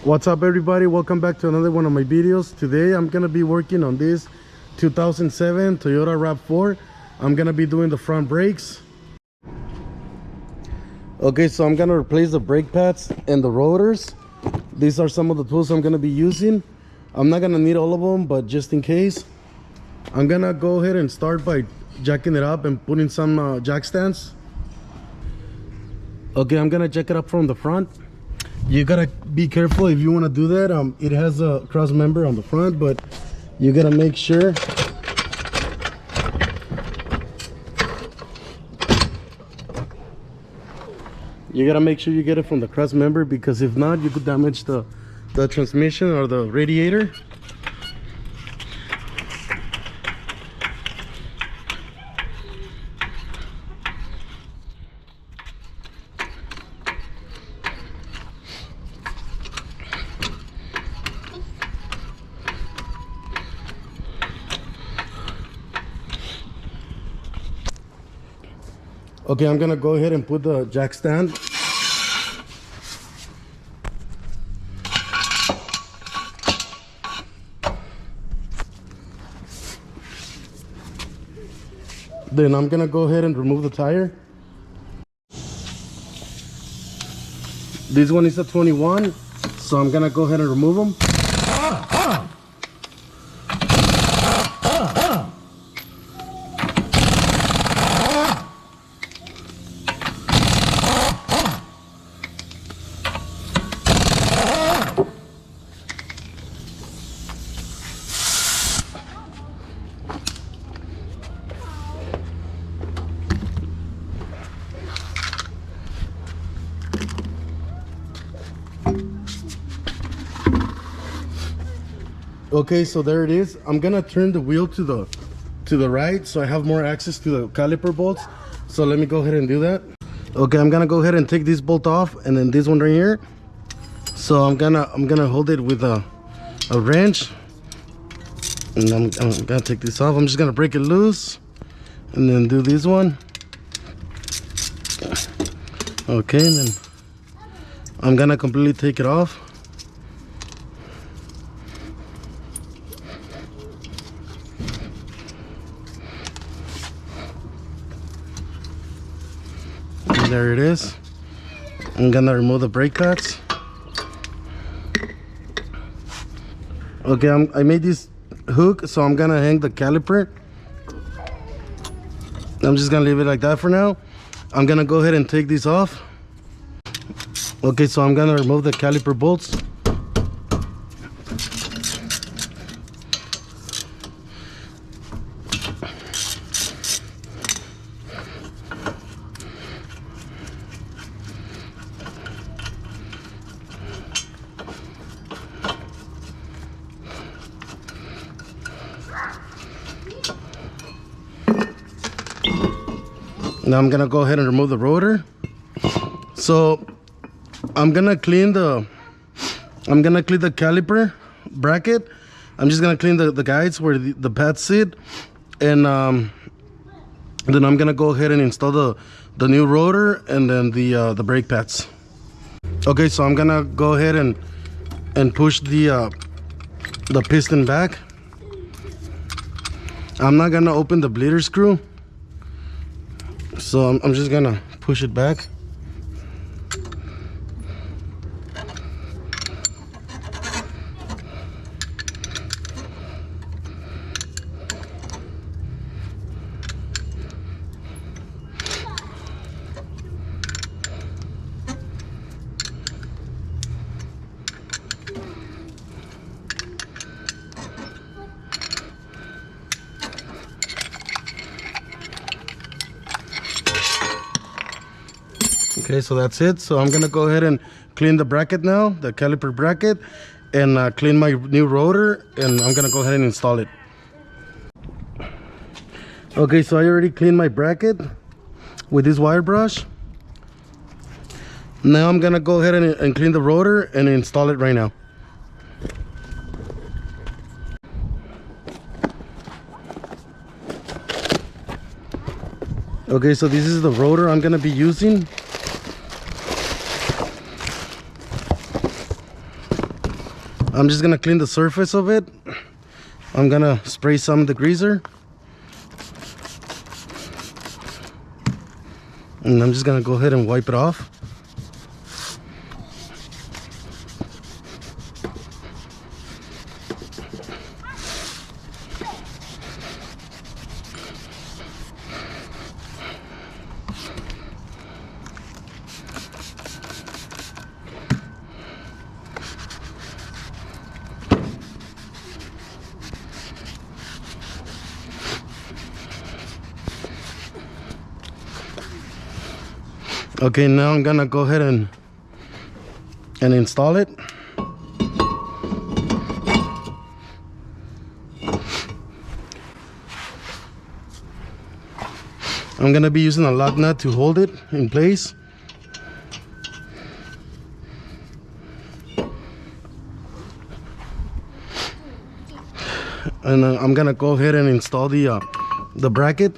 What's up, everybody? Welcome back to another one of my videos. Today I'm gonna be working on this 2007 Toyota RAV4. I'm gonna be doing the front brakes. Okay, so I'm gonna replace the brake pads and the rotors. These are some of the tools I'm gonna be using. I'm not gonna need all of them, but just in case, I'm gonna go ahead and start by jacking it up and putting some jack stands. Okay, I'm gonna jack it up from the front. You gotta be careful if you want to do that. It has a cross member on the front, but you gotta make sure you get it from the cross member, because if not, you could damage the transmission or the radiator. Okay, I'm gonna go ahead and put the jack stand. Then I'm gonna go ahead and remove the tire. This one is a 21, so I'm gonna go ahead and remove them. Okay, so there it is. I'm gonna turn the wheel to the right so I have more access to the caliper bolts. So let me go ahead and do that. Okay, I'm gonna go ahead and take this bolt off, and then this one right here. So I'm gonna hold it with a wrench, and I'm gonna take this off. I'm just gonna break it loose and then do this one. Okay, and then I'm gonna completely take it off. There it is. I'm gonna remove the brake pads. Okay, I made this hook, so I'm gonna hang the caliper. I'm just gonna leave it like that for now. I'm gonna go ahead and take these off. Okay, so I'm gonna remove the caliper bolts. Now I'm gonna go ahead and remove the rotor. So I'm gonna clean the caliper bracket. I'm just gonna clean the guides where the pads sit, and then I'm gonna go ahead and install the new rotor and then the brake pads. Okay, so I'm gonna go ahead and push the piston back. I'm not gonna open the bleeder screw, so I'm just gonna push it back. Okay, so that's it. So I'm gonna go ahead and clean the bracket now, the caliper bracket, and clean my new rotor, and I'm gonna go ahead and install it. Okay, so I already cleaned my bracket with this wire brush. Now I'm gonna go ahead and clean the rotor and install it right now. Okay, so this is the rotor I'm gonna be using. I'm just gonna clean the surface of it. I'm gonna spray some degreaser. And I'm just gonna go ahead and wipe it off. Okay, now I'm gonna go ahead and install it. I'm gonna be using a lock nut to hold it in place. And I'm gonna go ahead and install the bracket.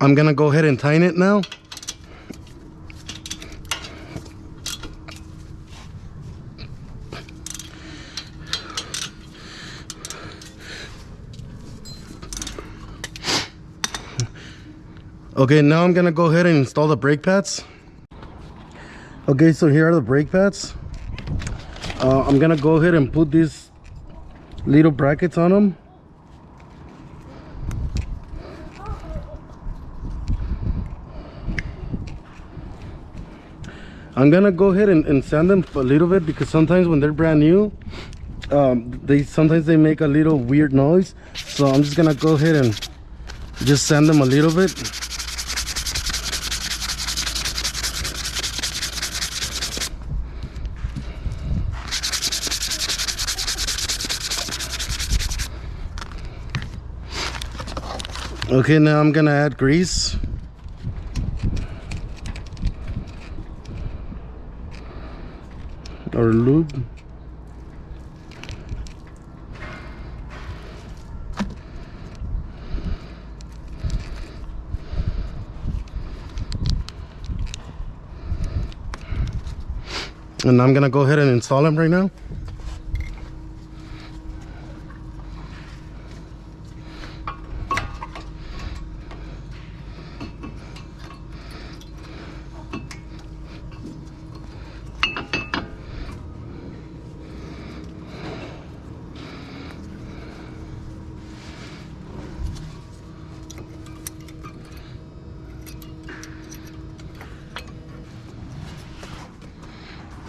I'm gonna go ahead and tighten it now. Okay, now I'm gonna go ahead and install the brake pads. Okay, so here are the brake pads. I'm gonna go ahead and put these little brackets on them. I'm gonna go ahead and sand them a little bit, because sometimes when they're brand new, sometimes they make a little weird noise. So I'm just gonna go ahead and just sand them a little bit. Okay, now I'm gonna add grease. Or lube. And I'm gonna go ahead and install them right now.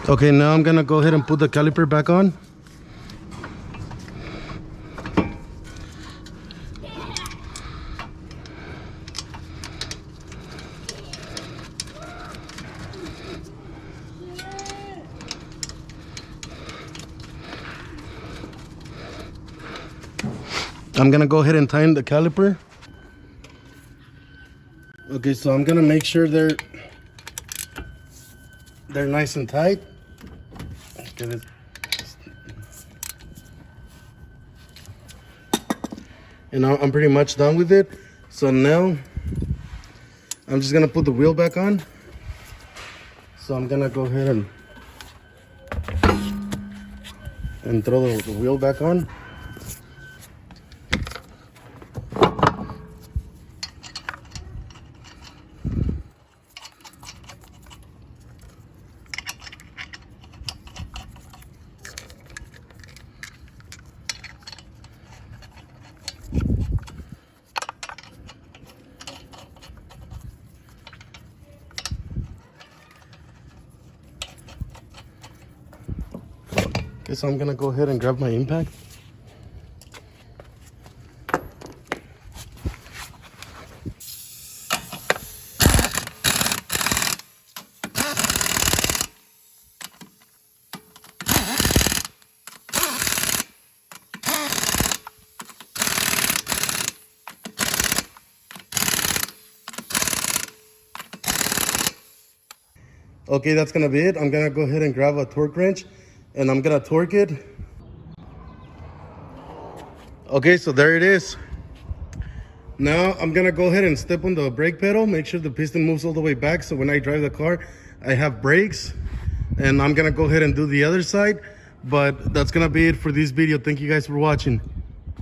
Okay, now I'm gonna go ahead and put the caliper back on. I'm gonna go ahead and tighten the caliper. Okay, so I'm gonna make sure they're nice and tight. And I'm pretty much done with it. So now I'm just gonna put the wheel back on. So I'm gonna go ahead and throw the wheel back on. Okay, so I'm gonna go ahead and grab my impact. Okay, that's gonna be it. I'm gonna go ahead and grab a torque wrench and I'm gonna torque it. Okay, so there it is. Now I'm gonna go ahead and step on the brake pedal, make sure the piston moves all the way back so when I drive the car, I have brakes. And I'm gonna go ahead and do the other side. But that's gonna be it for this video. Thank you guys for watching.